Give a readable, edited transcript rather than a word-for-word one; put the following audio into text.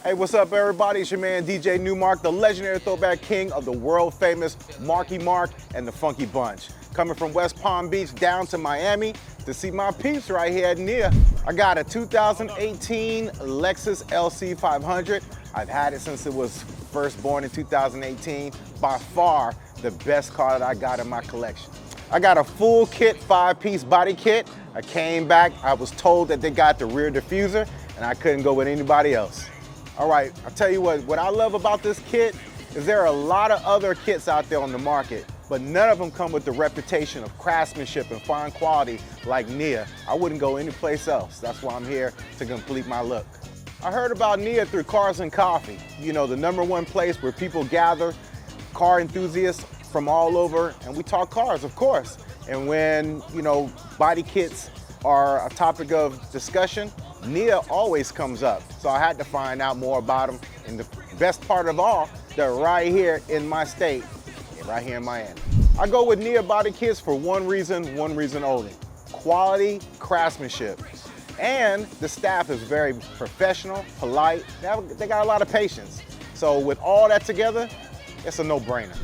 Hey, what's up, everybody? It's your man, DJ Newmark, the legendary throwback king of the world-famous Marky Mark and the Funky Bunch. Coming from West Palm Beach down to Miami to see my peeps right here at NIA. I got a 2018 Lexus LC500. I've had it since it was first born in 2018. By far, the best car that I got in my collection. I got a full kit, 5-piece body kit. I came back, I was told that they got the rear diffuser, and I couldn't go with anybody else. All right, I'll tell you what I love about this kit is there are a lot of other kits out there on the market, but none of them come with the reputation of craftsmanship and fine quality like NIA. I wouldn't go anyplace else. That's why I'm here to complete my look. I heard about NIA through Cars and Coffee, you know, the #1 place where people gather, car enthusiasts from all over, and we talk cars, of course. And when, you know, body kits are a topic of discussion, NIA always comes up. So I had to find out more about them. And the best part of all, they're right here in my state, right here in Miami. I go with NIA Body Kits for one reason only: quality craftsmanship. And the staff is very professional, polite. They got a lot of patience. So with all that together, it's a no-brainer.